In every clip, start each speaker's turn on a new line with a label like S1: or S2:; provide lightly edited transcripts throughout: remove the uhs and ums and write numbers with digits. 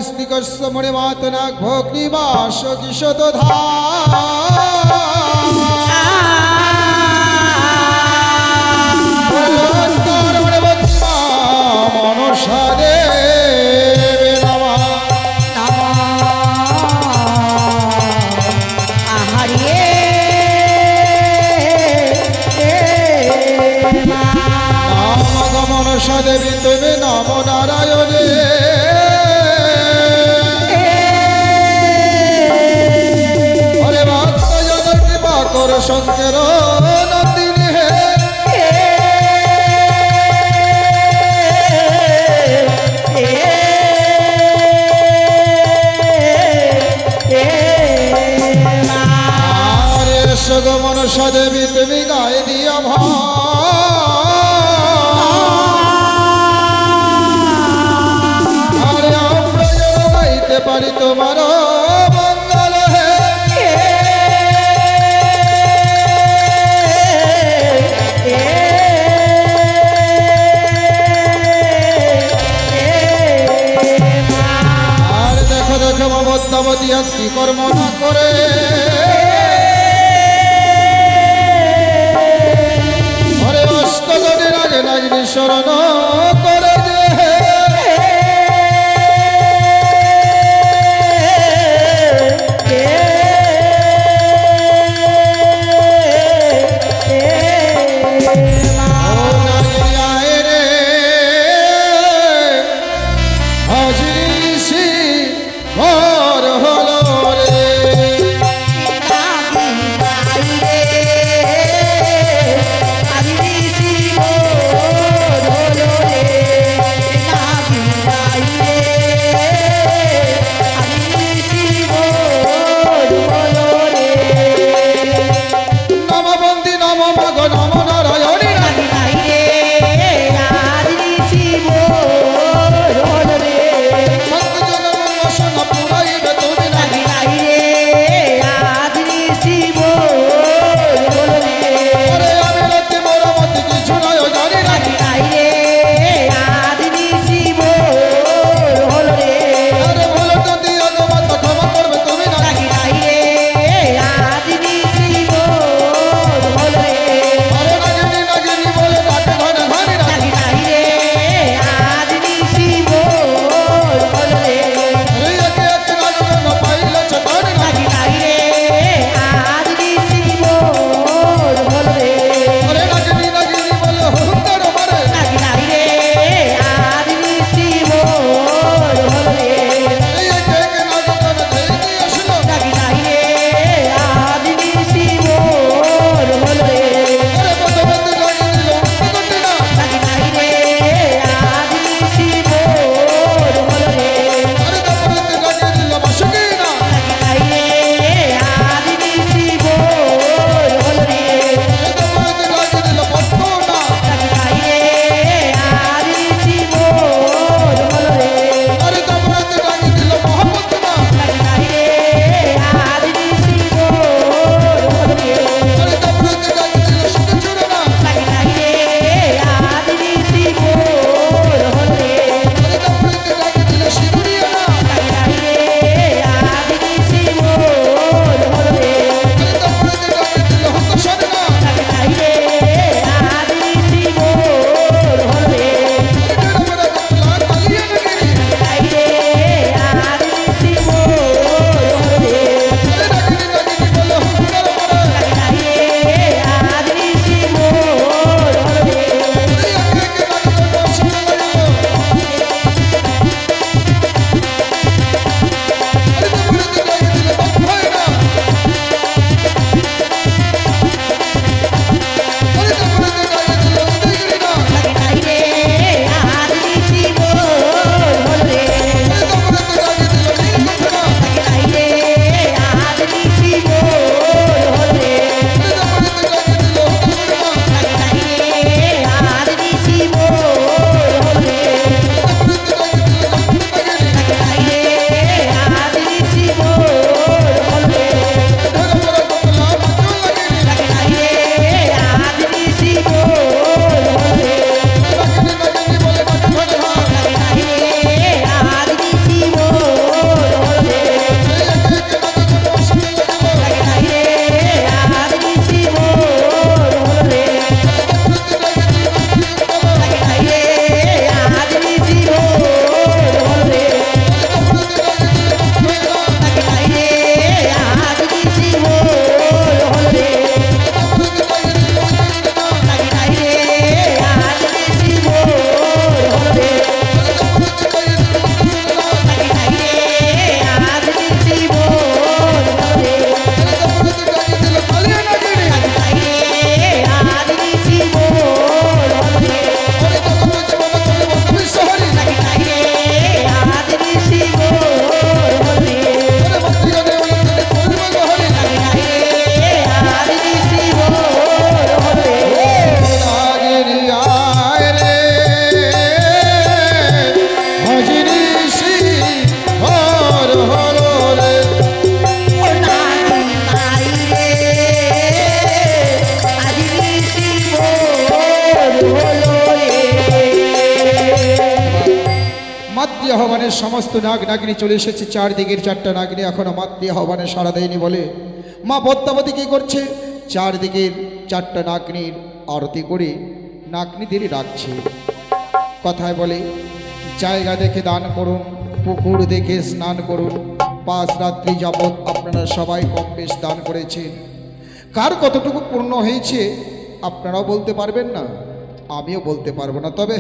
S1: মস্তিকস্য মণিমাতনাক ভগ্নিবাস কিশতধা মনসাদে মনসা দেবী তুমি নম নারায়ণে হরে ভক্তজন কৃপা কর শঙ্কর নন্দিনী হে আরে সগ মনসা দেবী তুমি গায়ে দিয়া ভাই পারি তোমার মঙ্গল হে আর দেখো দেখো মমতাবতী আজ কি কর্ম না করে হরে অষ্টজনের আগে নাগিনী শরণ করে যে মাতৃ আহ্বানের সমস্ত নাগ নাগিনী চলে এসেছে, চারদিকের চারটা নাগিনী এখনো মাতৃ আহ্বানে সাড়া দেয়নি বলে মা পদ্মাবতী কী করছে, চারদিকের চারটা নাগিনীর আরতি করে নাগিনীদের ডাকছে। কথায় বলে জায়গা দেখে দান করুন, পুকুর দেখে স্নান করুন। 5 রাত্রি যাবৎ আপনারা সবাই কম বেশ দান করেছেন, কার কতটুকু পূর্ণ হয়েছে আপনারাও বলতে পারবেন না, আমিও বলতে পারবো না। তবে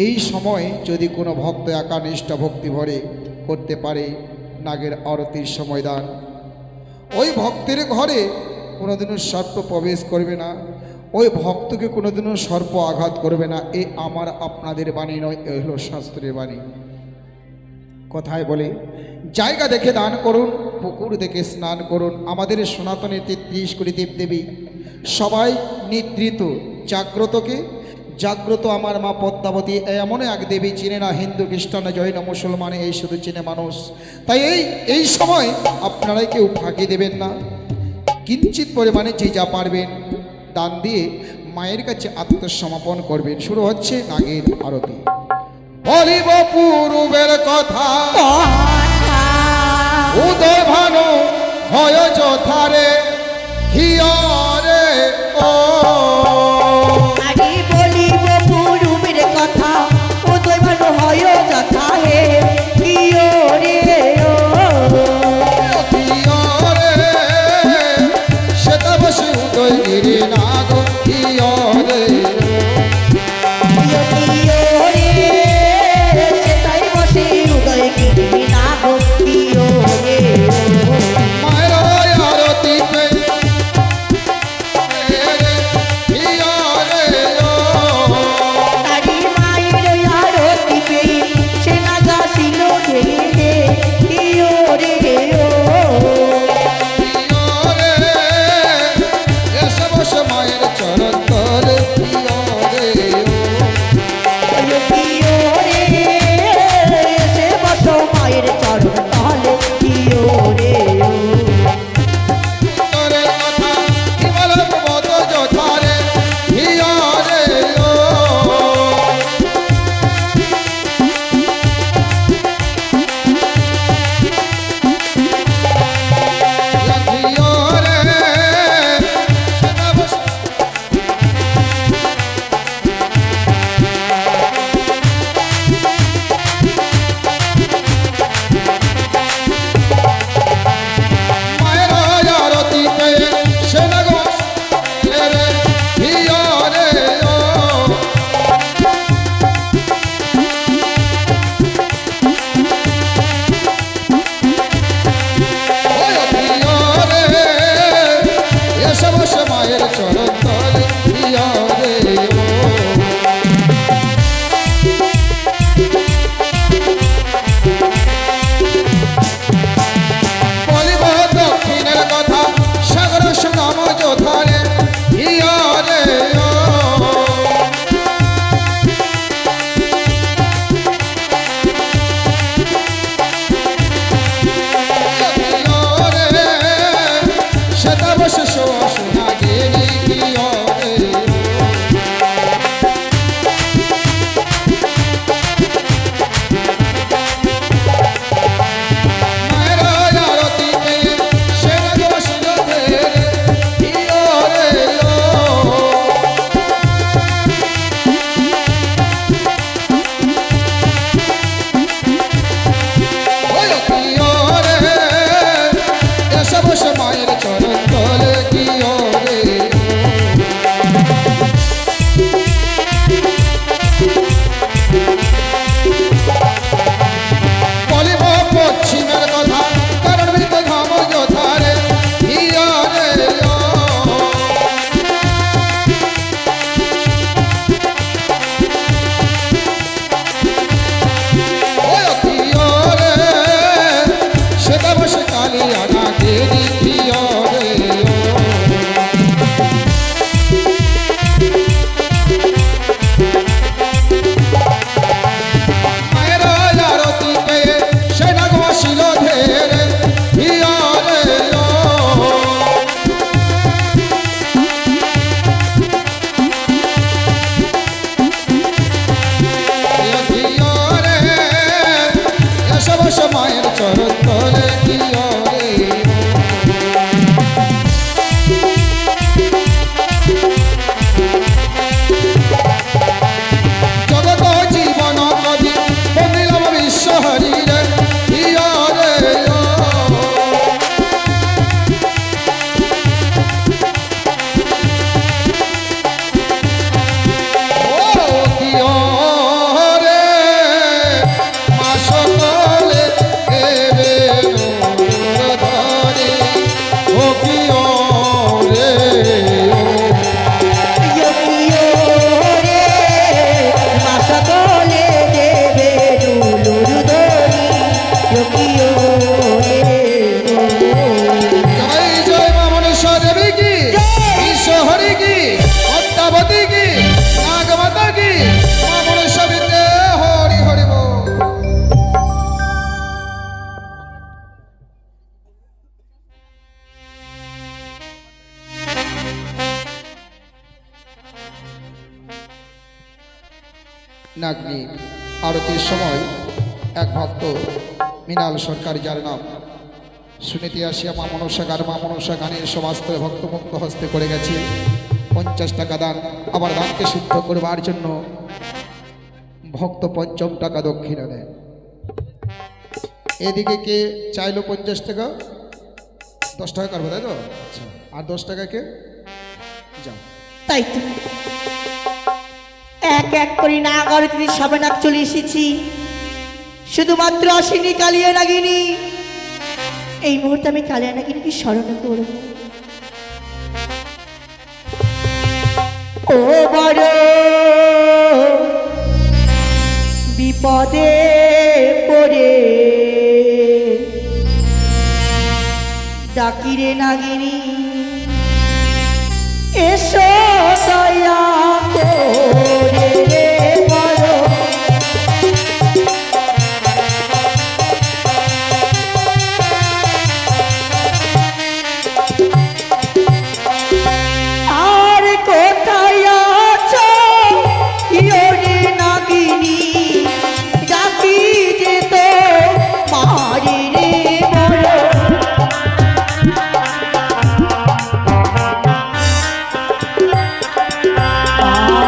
S1: এই সময় যদি কোনো ভক্ত একানিষ্ঠ ভক্তি ভরে করতে পারে নাগের আরতির সময় দান, ওই ভক্তের ঘরে কোনোদিনও সর্প প্রবেশ করবে না, ওই ভক্তকে কোনোদিনও সর্প আঘাত করবে না। এ আমার আপনাদের বাণী নয়, এ হলো শাস্ত্রের বাণী। কথায় বলে জায়গা দেখে দান করুন, পুকুর দেখে স্নান করুন। আমাদের সনাতনের 33 কোটি দেবদেবী সবাই নিদ্রিত, জাগ্রতকে জাগ্রত আমার মা পদ্মাবতী এমন এক দেবী চিনে না হিন্দু খ্রিস্টান জৈন মুসলমান, এই শুধু চিনে মানুষ। তাই এই সময় আপনারাই কেউ ফাঁকি দেবেন না, কিঞ্চিত পরিমাণে যে যা পারবেন দান দিয়ে মায়ের কাছে আত্মসমর্পণ করবেন। শুরু হচ্ছে নাগের আরতি। বলিব পূর্বের কথা উদয় ভানু হয় যথারে হিয়রে ও
S2: আগে বলিব পূর্বের কথা উদয় ভানু হয় যথা হে হিয়রে ও
S1: হিয়রে সেটা বসে উদয় গিরি নাগ হিয়রে
S2: সেটাই বসে উদয় গিরি নাগ হিয়রে
S1: মায়ের আরতি নাগনি আরতির সময় এক ভক্ত মৃণাল সরকার, যার নাম শুনিতে আসিয়া মা মনসা গানের সমস্ত ভক্ত মুক্ত হস্তে করে গেছে 50 টাকা দান। আবার দানকে শুদ্ধ করবার জন্য ভক্ত 5 টাকা দক্ষিণা দেন। এদিকে কে চাইলো 50 টাকা, 10 টাকা করবো, তাই তো? আচ্ছা, আর 10 টাকা কে? যাও।
S2: তাই তো এক এক করে নাগরীর সবে নাক চলে এসেছি, শুধুমাত্র আসেনি কালিয়া নাগিনী। এই মুহূর্তে আমি কালিয়া নাগিনীকে স্মরণ করব। ও বড় বিপদে পড়ে ডাকিরে নাগিনী, এসো দয়া করে রে বড়। আর কোথায় আছো ইয়োরে নাগিনী, ডাকি যে তো মারি রে বড়।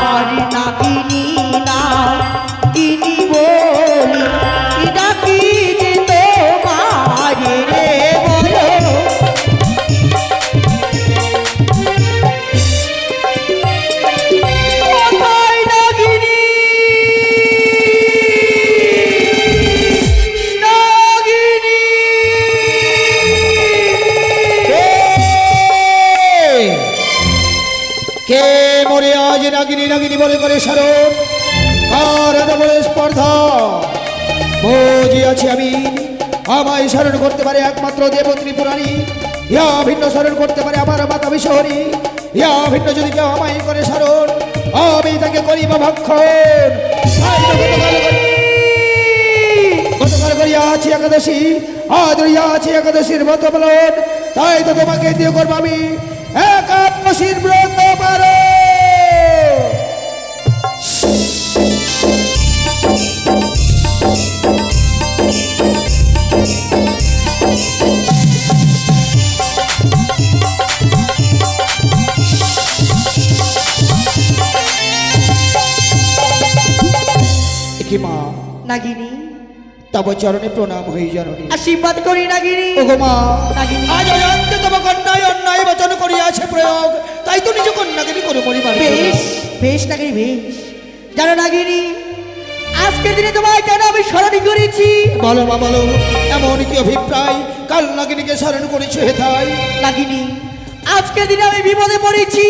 S2: আর নাগিনী না ইনি বলি, ডাকি যে তো মারি রে বড়। কোথায় নাগিনী, নাগিনী।
S1: কে মরে আজ নাগিনী নাগিনী বলে করে স্মরণ, আর এত বড় স্পর্ধা? বুঝিয়াছি আমি, আমায় স্মরণ করতে পারে একমাত্র দেবত্রী পুরাণী, ইয়া ভিন্ন স্মরণ করতে পারে আমার মাতা বিশ্বহরী। ইয়া ভিন্ন যদি কেউ আমায় করে স্মরণ, আমি তাকে করিব ভক্ষণ। তাই তো গতকাল করিয়াছি একাদশী, আজ রইয়াছি একাদশীর ব্রত পালন। তাই তো তোমাকে দিয়ে করবো আমি একাদশীর ব্রত পালন। কি মা
S2: নাগিনী,
S1: তব চরণে প্রণাম হই জননী।
S2: আশীর্বাদ করি নাগিনী।
S1: ওগো মা,
S2: নাগিনী,
S1: আজ অজান্তে তব কন্যায় অন্যায় বচন করিয়াছে প্রয়োগ, তাই তো নিজ কন্যাকে করে পরিবার।
S2: বেশ বেশ নাগিনী বেশ। জানো নাগিনী, আজকের দিনে তোমায় কেন আমি স্মরণ করেছি?
S1: বলো মা বলো, এমন কি অভিপ্রায় কাল নাগিনীকে স্মরণ করেছে হেথায়?
S2: নাগিনী, আজকের দিনে আমি বিপদে পড়েছি,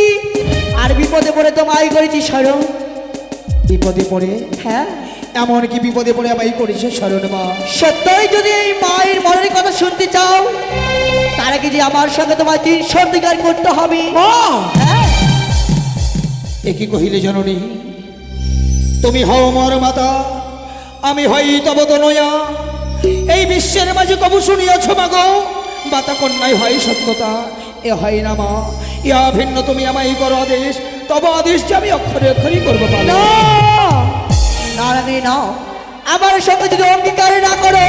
S2: আর বিপদে পড়ে তোমায় করেছি স্মরণ।
S1: বিপদে পড়ে?
S2: হ্যাঁ,
S1: এমন কি বিপদে পড়ে আমায় করেছে স্মরণ মা?
S2: সত্যই যদি এই মায়ের মনের কথা শুনতে চাও, তার আগে যে আমার সঙ্গে তোমায় 3 সর্দিকার করতে হবে। হ্যাঁ,
S1: এ কি কহিলে জননী? তুমি হও মোর মাতা, আমি হই তব তনয়া। এই বিশ্বের মাঝে কবু শুনিয়াছ মাগো, মাতা কন্যাই হয় সত্যতা, এ হয় না মা। ইহা ভিন্ন তুমি আমায় করো আদেশ, তব আদেশ যে আমি অক্ষরে অক্ষরই করবো পারো।
S2: না না নাগিনী না, আমার সঙ্গে যদি অঙ্গীকার না করো,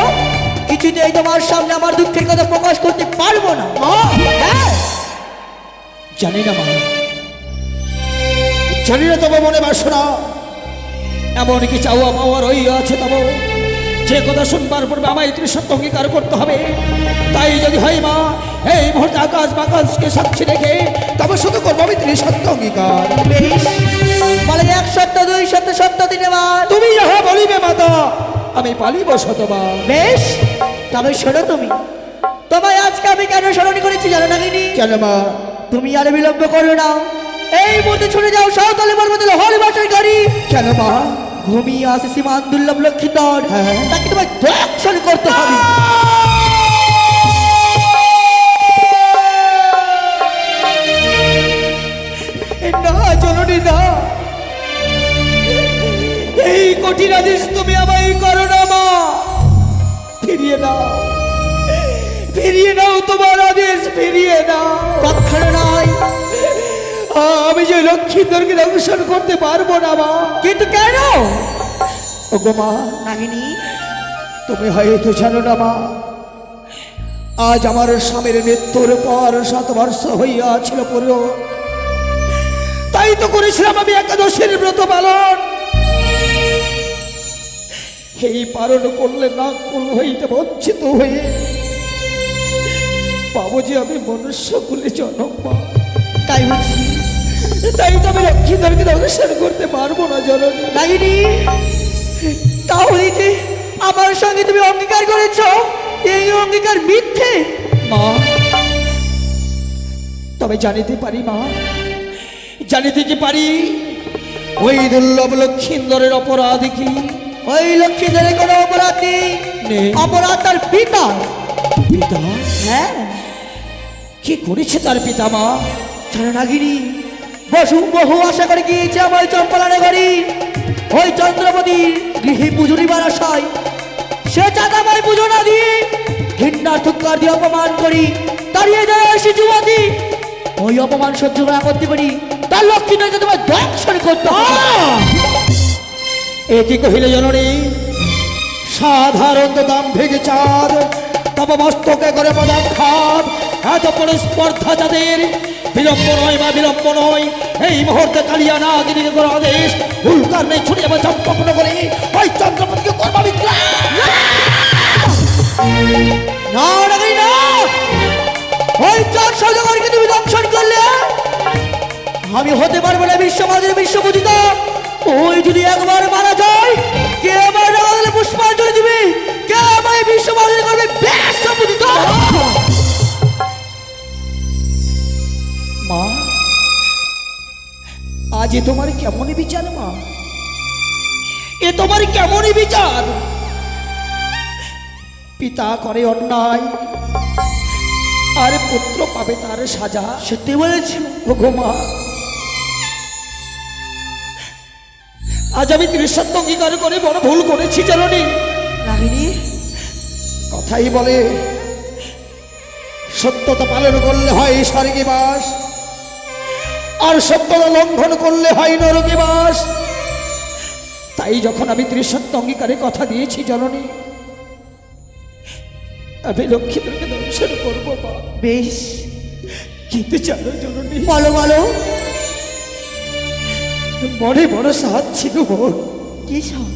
S2: কিছুতেই তোমার সামনে আমার দুঃখের কথা প্রকাশ করতে পারবো না। হ্যাঁ,
S1: জানি না মা, জানি না তবে মনে বাসনা এমন কি চাওয়া পাওয়া রইয়াছে তব, যে কথা শুনবার পূর্বে আমায় তুমি সত্য অঙ্গীকার করতে হবে। তাই যদি হয় মা, এই মুহূর্তে আকাশ বাকাশকে সাক্ষী রেখে তবে শুধু করবো আমি তুমি সত্য অঙ্গীকার।
S2: বেশ, বলে 1 সপ্তাহ 2 সপ্তাহ সপ্তাহ 3 বার।
S1: তুমি যাহা বলিবে মাতা, আমি পালিব শতবার।
S2: বেশ, তবে শোনো তুমি, তোমায় আজকে আমি কেন স্মরণ করেছি জানো নাগিনী?
S1: কেন মা?
S2: তুমি আর বিলম্ব করো না, এই মুহূর্তে ছুটে যাও সাঁওতালি পর্বতে হল বাসার গাড়ি।
S1: কেন মা?
S2: ঘুমিয়ে আসে সীমান দুর্লভ লক্ষ্মীধর,
S1: হ্যাঁ।
S2: তাকে তোমায় দর্শন করতে হবে।
S1: না জননী না, এই কঠিন আদেশ তুমি আমায় করো না মা। ফিরিয়ে নাও, ফিরিয়ে নাও তোমার আদেশ, ফিরিয়ে নাও।
S2: কখনো নয়।
S1: আমি যে লক্ষ্মীধরকে দর্শন করতে পারবো না মা।
S2: কিন্তু কেন?
S1: ওগো মা,
S2: নাগিনী
S1: তুমি হয়তো জানো না মা, আজ আমার স্বামীর মৃত্যুর পর 7 বর্ষ হইয়াছিল পুরো, তাই তো করেছিলাম আমি একাদশীর ব্রত পালন। এই পালন করলে না কুল হইতে বঞ্চিত হয়ে পাবো যে আমি মনুষ্য কুলে জন্ম মা।
S2: তাই বুঝি?
S1: তাই তো আমি লক্ষ্মীধরকে দর্শন করতে পারবো না জননী।
S2: নাগিনী তাহলে যে আমার সঙ্গে তুমি অঙ্গীকার করেছ, এই অঙ্গীকার মিথ্যে
S1: মা, তবে জানিতে পারি মা, জানিতে কি পারি ওই দুর্লভ লক্ষ্মীন্দরের অপরাধ কি?
S2: ওই লক্ষ্মীধরের কোনো অপরাধ নেই,
S1: নেই।
S2: অপরাধ তার পিতা।
S1: পিতা?
S2: হ্যাঁ,
S1: কি করেছে তার পিতা মা?
S2: জানো নাগিনী, বহু আশা করে গিয়েছে আমার চম্পলানে ঘরে, ওই চন্দ্রপতির গৃহে পুজো নিবার আশায় সে চাঁদামায় পুজো না দিয়ে ঘৃণার থুক্কার দিয়ে অপমান করি দাঁড়িয়ে দাঁড়িয়ে এসে যুবতী। ওই অপমান সহ্য না করতে পারি, তার লক্ষ্মী নয় তোমার দংশন করতে হবে।
S1: এ কি কহিলে জননী? সাধারণত দাম ভেঙে চাঁদ তব মস্তকে করে পদাঘাত, এত বড় স্পর্ধা যাদের, বিলম্ব নয় বা বিলম্ব নয়, এই মুহূর্তে কালিয়া না দিনে কোনো আদেশ হুলকার নেই ছুটে যাবে সম্পন্ন করে ওই চন্দ্রপতিকে করবা বিক্রয়।
S2: না নাগিনী না, ওই চার সৌদাগরকে তুমি দংশন করলে আমি হতে পারবো না বিশ্বমাদের বিশ্বপূজিত। ওই যদি একবার মারা যায়, কে আমার জগতে পুষ্পাঞ্জলি দিবে, কে আমার বিশ্বমাদের করবে বিশ্বপূজিত।
S1: মা, আজ এ তোমার কেমনই বিচার মা? এ তোমার কেমনই বিচার? পিতা করে অন্যায় আর পুত্র পাবে তার সাজা।
S2: সত্যি বলেছি
S1: ওগো মা, আজ আমি ত্রিসত্য অঙ্গীকার করে বড় ভুল করেছি জানি।
S2: নাগিনী,
S1: কথাই বলে সত্যতা পালন করলে হয় স্বর্গে বাস, আর সত্যতা লঙ্ঘন করলে হয় নরকে বাস। তাই যখন আমি ত্রিসত্য অঙ্গীকারে কথা দিয়েছি জননী, আমি লক্ষ্মীদেরকে দর্শন করবো মা।
S2: বেশ,
S1: কিন্তু জানো জননী,
S2: বলো বলো
S1: মনে বড় সাহায্য ছিল বোন।
S2: কি সব?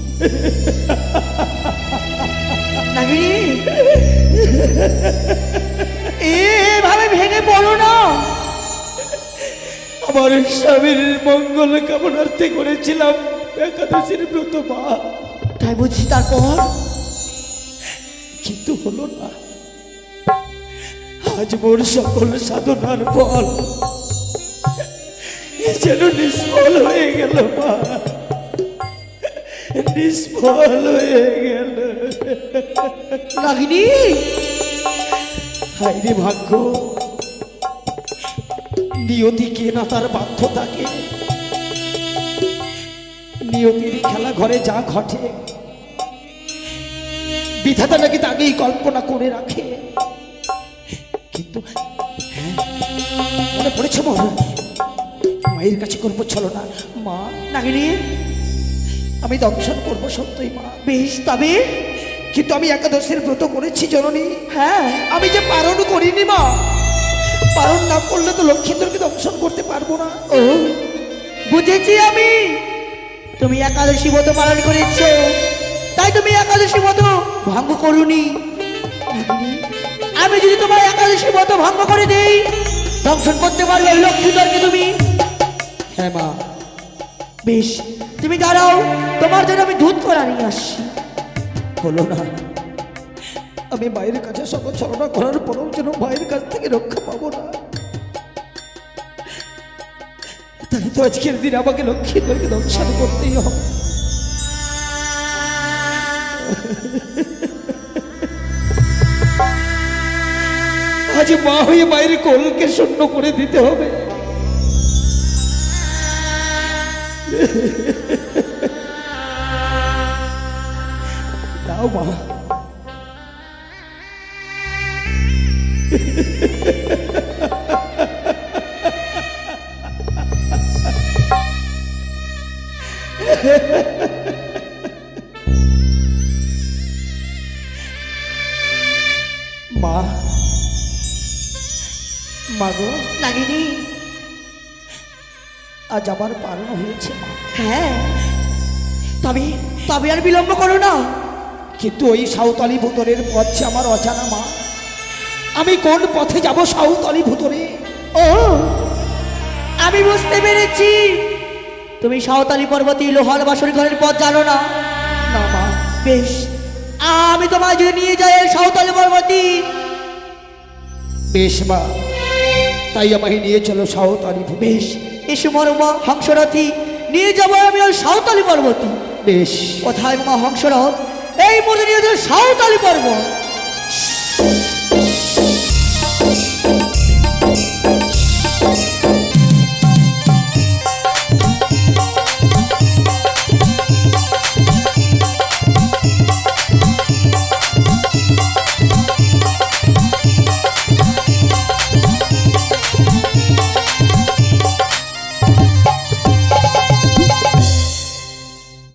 S2: নাগিনী এভাবে ভেঙে পড়ো না।
S1: আমার স্বামীর মঙ্গল কামনার্থে করেছিলাম একাদশীর ব্রত মা,
S2: তাই বুঝছি তারপর?
S1: কিন্তু হলো না। আজ মোর সকল সাধনার ফল এ যেন নিষ্ফল হয়ে গেল মা, নিষ্ফল হয়ে গেল।
S2: নাগিনী
S1: হায়রে ভাগ্য, নিয়তিকে না তার বাধ্য থাকে, নিয়তির খেলা ঘরে যা ঘটে বিধাতা নাকি তাকেই কল্পনা করে রাখে। কিন্তু হ্যাঁ, মনে পড়েছে মোর মায়ের কাছে করবো চলো না মা।
S2: নাগিনী
S1: আমি দংশন করবো সত্যই মা,
S2: বেশ, তবে
S1: কিন্তু আমি একাদশের ব্রত করেছি জননী।
S2: হ্যাঁ,
S1: আমি যে পালন করিনি মা, পালন না করলে তো লক্ষ্মীন্দরকে দংশন করতে পারবো না।
S2: ও বুঝেছি আমি, তুমি একাদশী ব্রত পালন করেছ, তাই তুমি একাদশী ব্রত ভঙ্গ করুনি। নাগিনী, আমি যদি তোমার একাদশী ব্রত ভঙ্গ করে দেই, দংশন করতে পারবে ওই লক্ষ্মীধরকে তুমি।
S1: হ্যাঁ মা,
S2: বেশ, তুমি দাঁড়াও, তোমার জন্য আমি দুধ করা নিয়ে আসছি।
S1: হলো না। আমি মায়ের কাছে সকল ছলনা করার পরেও যেন মায়ের কাছ থেকে রক্ষা পাবো না। তাই তো আজকের দিন আমাকে লক্ষ্মীন্দরকে দংশন করতেই হবে। আজ মা হয়ে মায়ের কোলকে শূন্য করে দিতে হবে। দাও মা,
S2: মা, মা গো,
S3: নাগিনী,
S2: আজ আমার পালন হয়েছে মা।
S3: হ্যাঁ, তবে তবে আর বিলম্ব করো না।
S2: কিন্তু ওই সাঁওতালি ভুতরের পথ যে আমার অজানা মা। আমি কোন পথে যাব সাঁওতালি ভুতরে?
S3: ও, আমি বুঝতে পেরেছি, তুমি সাঁওতালি পর্বতী লোহার বাসর ঘরের পথ জানো না।
S2: না মা।
S3: বেশ, আমি তোমায় যদি নিয়ে যাই এই সাঁওতালি পর্বতী।
S2: বেশ মা, তাই আমাকে নিয়ে চলো সাঁওতালি ভুতরে।
S3: বেশ, এসো মা হংসরথী, নিয়ে যাবো আমি ওই সাঁওতালি পর্বতী।
S2: বেশ।
S3: কোথায় মা হংসরথ? এই মুহূর্তে নিয়ে যাবো সাঁওতালি পর্বত।